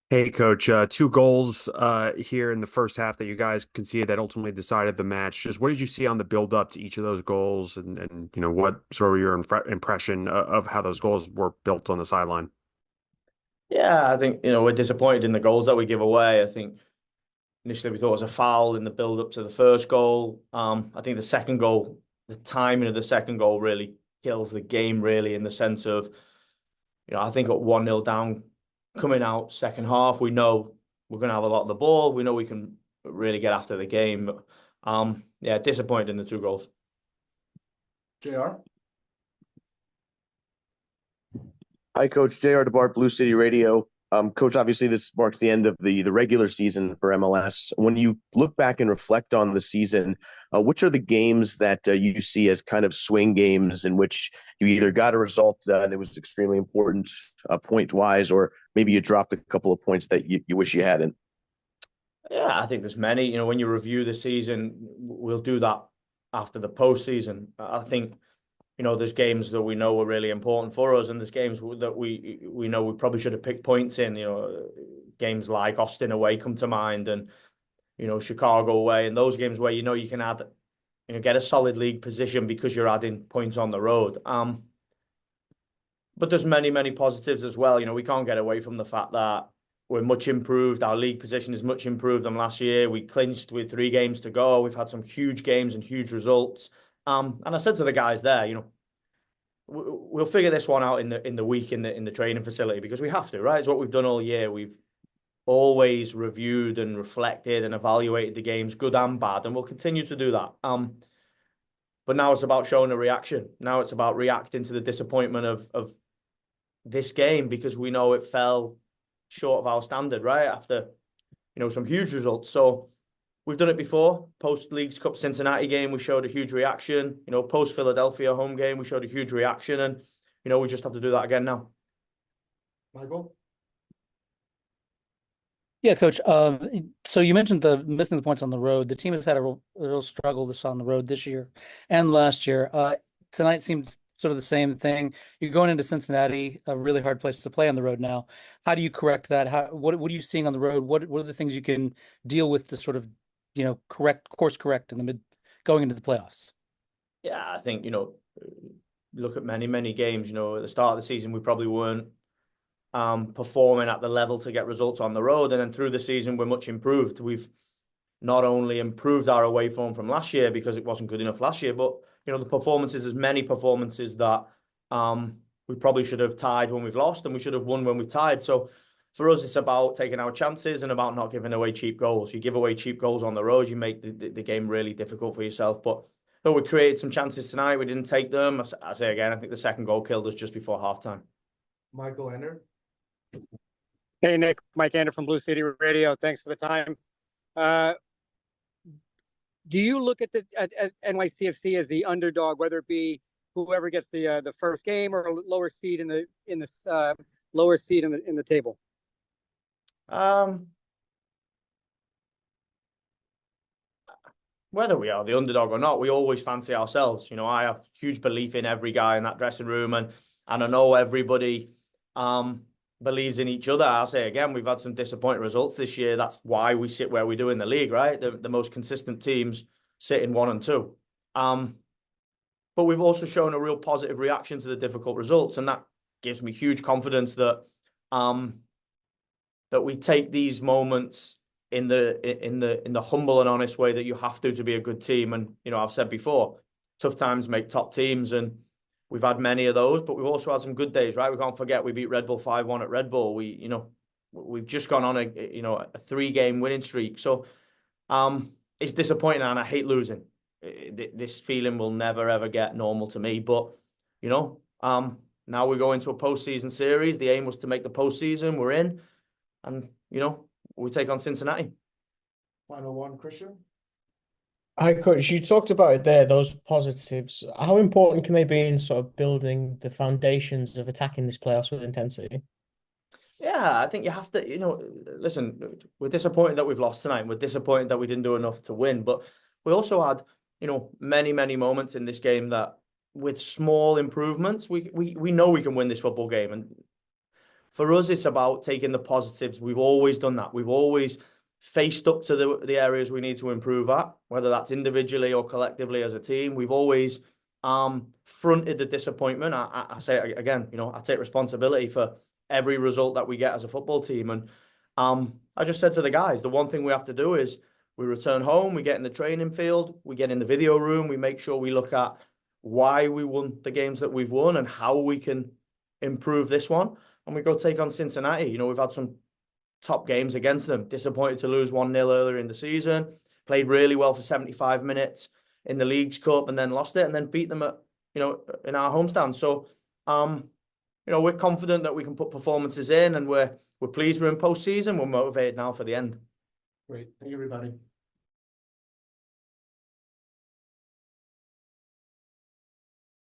Hey, coach, two goals here in the first half that you guys conceded that ultimately decided the match. Just what did you see on the build up to each of those goals and what sort of your impression of how those goals were built on the sideline? Yeah, I think, we're disappointed in the goals that we give away. I think initially we thought it was a foul in the build up to the first goal. I think the second goal, the timing of the second goal really kills the game, really, in the sense of, I think at 1-0 down coming out second half, we know we're going to have a lot of the ball. We know we can really get after the game. But, yeah, disappointed in the two goals. JR? Hi, Coach. JR DeBart, Blue City Radio. Coach, obviously this marks the end of the regular season for MLS. When you look back and reflect on the season, which are the games that you see as kind of swing games in which you either got a result and it was extremely important point-wise, or maybe you dropped a couple of points that you wish you hadn't? Yeah, I think there's many. When you review the season, we'll do that after the postseason. I think there's games that we know were really important for us, and there's games that we know we probably should have picked points in. Games like Austin away come to mind, and Chicago away, and those games where you can add, get a solid league position because you're adding points on the road. But there's many positives as well. We can't get away from the fact that we're much improved. Our league position is much improved than last year. We clinched with 3 games to go. We've had some huge games and huge results. And I said to the guys there, we'll figure this one out in the week in the training facility because we have to, right? It's what we've done all year. We've always reviewed and reflected and evaluated the games, good and bad, and we'll continue to do that. But now it's about showing a reaction. Now it's about reacting to the disappointment of this game because we know it fell short of our standard, right? After some huge results. So we've done it before. Post Leagues Cup Cincinnati game, we showed a huge reaction. Post Philadelphia home game, we showed a huge reaction, and we just have to do that again now. Michael? Yeah, Coach. So you mentioned the missing the points on the road. The team has had a real struggle this on the road this year and last year. Tonight seems sort of the same thing. You're going into Cincinnati, a really hard place to play on the road now. How do you correct that? What are you seeing on the road? What are the things you can deal with to sort of course correct in the going into the playoffs? Yeah, I think look at many games. At the start of the season, we probably weren't performing at the level to get results on the road. And then through the season, we're much improved. We've not only improved our away form from last year because it wasn't good enough last year, but the performances, there's many performances that we probably should have tied when we've lost and we should have won when we've tied. So for us, it's about taking our chances and about not giving away cheap goals. You give away cheap goals on the road, you make the game really difficult for yourself. But though we created some chances tonight, we didn't take them. I say again, I think the second goal killed us just before halftime. Michael Ender? Hey, Nick, Mike Ander from Blue City Radio. Thanks for the time. Do you look at at NYCFC as the underdog, whether it be whoever gets the first game or a lower seed in the lower seed in the table? Whether we are the underdog or not, we always fancy ourselves. I have huge belief in every guy in that dressing room, and I know everybody believes in each other. I'll say again, we've had some disappointing results this year. That's why we sit where we do in the league, right? The most consistent teams sit in 1 and 2. But we've also shown a real positive reaction to the difficult results, and that gives me huge confidence that that we take these moments in the humble and honest way that you have to be a good team. And I've said before, tough times make top teams, and we've had many of those, but we've also had some good days, right? We can't forget we beat Red Bull 5-1 at Red Bull. We've just gone on a 3-game winning streak. So it's disappointing, and I hate losing. This feeling will never ever get normal to me. But now we go into a postseason series. The aim was to make the postseason. We're in, and we take on Cincinnati. Final one, Christian? Hi, Coach. You talked about it there, those positives. How important can they be in sort of building the foundations of attacking this playoffs with intensity? Yeah, I think you have to, listen, we're disappointed that we've lost tonight. We're disappointed that we didn't do enough to win. But we also had, many moments in this game that with small improvements, we know we can win this football game. And for us, it's about taking the positives. We've always done that. We've always faced up to the areas we need to improve at, whether that's individually or collectively as a team. We've always fronted the disappointment. I say it again, I take responsibility for every result that we get as a football team. And I just said to the guys, the one thing we have to do is we return home, we get in the training field, we get in the video room, we make sure we look at why we won the games that we've won and how we can improve this one. And we go take on Cincinnati. We've had some top games against them. Disappointed to lose 1-0 earlier in the season. Played really well for 75 minutes in the Leagues Cup and then lost it and then beat them at, in our homestand. So, we're confident that we can put performances in and we're pleased we're in postseason. We're motivated now for the end. Great. Thank you, everybody.